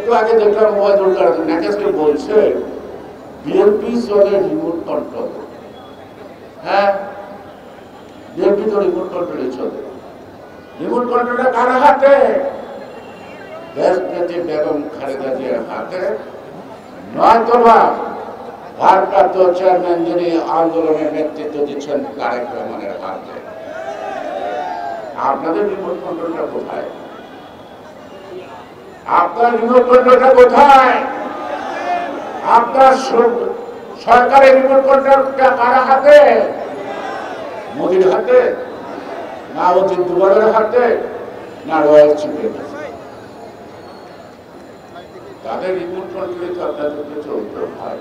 একটু আগে দেখলাম ওয়াজুল কাদের নাকাজকে বলছে বিএনপি চলে রিমোট কন্ট্রোল। হ্যাঁ, বিএনপি তো রিমোট কন্ট্রোলে চলে। রিমোট কন্ট্রোলটা কার হাতে? দেশ নেত্রী বেগম খালেদা জিয়ার হাতে, নয়তোবা ভারপ্রাপ্ত চেয়ারম্যান যিনি আন্দোলনের নেতৃত্ব দিচ্ছেন তারেক রহমানের হাতে। আপনাদের রিমোট কন্ট্রোলটা কোথায়? আপনার রিমোট কন্ট্রোলটা কোথায়? আপনার সরকারের রিমোট কন্ট্রোলটা কার হাতে? মোদির হাতে, না অজিত দুবারের হাতে, না রয়্যাল চিফের হাতে? তাদের রিমোট কন্ট্রোলে তো আপনাদেরকে চলতে হয়।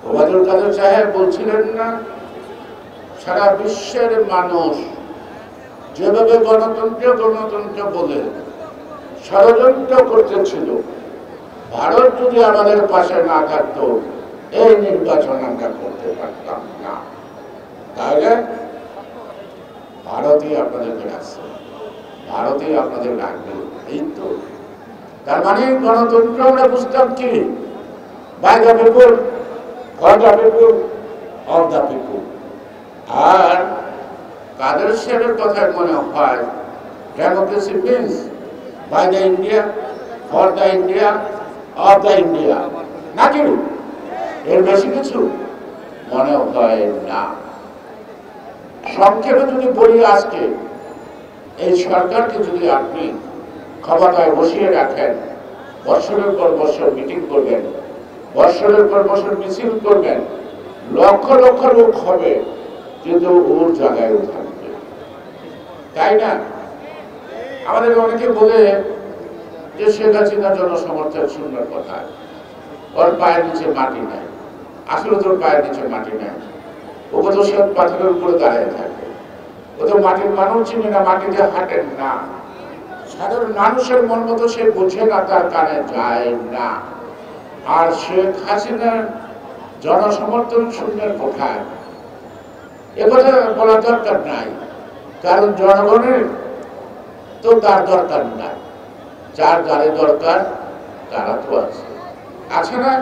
ওবায়দুল কাদের সাহেব বলছিলেন না, সারা বিশ্বের মানুষ যেভাবে গণতন্ত্র গণতন্ত্র বলে ষড়যন্ত্র করতেছিল, ভারত যদি আমাদের পাশে না থাকতো এই নির্বাচন আমরা করতে পারতাম না। তাহলে ভারতই আপনাদেরকে রাখছে, ভারতই আপনাদের রাখবে। এই তো তার মানে গণতন্ত্র আমরা বুঝতাম কি, by the people, for the people, of the people. আর কাদের সাহেবের কথায় মনে হয় democracy means by the India, for the India, of the India, নাকি এর বেশি কিছু মনে হয় না। সংক্ষেপে যদি বলি, আজকে এই সরকারকে যদি আপনি ক্ষমতায় বসিয়ে রাখেন, বছরের পর বছর মিটিং করবেন, বছরের পর বছর মিছিল করবেন, লক্ষ লক্ষ লোক হবে, কিন্তু ওর জায়গায় থাকবে, তাই না? আমাদের অনেকে বলে যে শেখ হাসিনা জনসমর্থন শূন্যের কথা, ওর পায়ের নিচে মাটি নাই। আসলে তোর পায়ের নিচে মাটি নাই, ওকে তো সে পাথরের উপরে দাঁড়িয়ে থাকে। ও তো মাটির মানুষ চিনে না, মাটিতে হাঁটেন না, সাধারণ মানুষের মন মতো সে বোঝে না, তার কানে যায় না। আর শেখ হাসিনার জনসমর্থন শূন্যের কোথায়, একথা বলার দরকার নাই, কারণ জনগণের তো তার দরকার নাই। যার যারে দরকার তারা তো আছে, আছে না?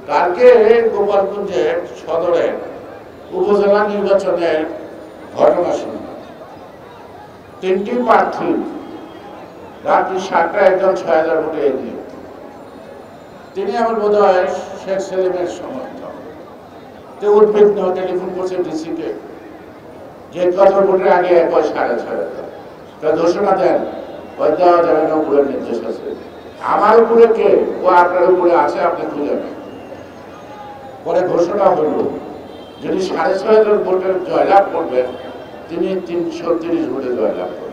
কালকে গোপালগঞ্জের সদরের উপজেলা নির্বাচনের ঘটনা শুনলাম। 3টি প্রার্থী রাত্রি 7টায় একজন 6000 ভোটে এগিয়ে। তিনি আমার বোধ হয় শেখ সেলিমের সমর্থক। তো উদ্বিগ্ন টেলিফোন করছে ডিসিকে যে কত ভোটের আগে 6,500 তা ঘোষণা দেন। দেওয়া যাবে না, উপরের নির্দেশ আছে। আমার উপরে কে? ও আপনার উপরে আছে, আপনি খুঁজে নেন। পরে ঘোষণা হলো যদি 6,500 ভোটের জয়লাভ করবেন, তিনি 330 ভোটে জয়লাভ করবেন।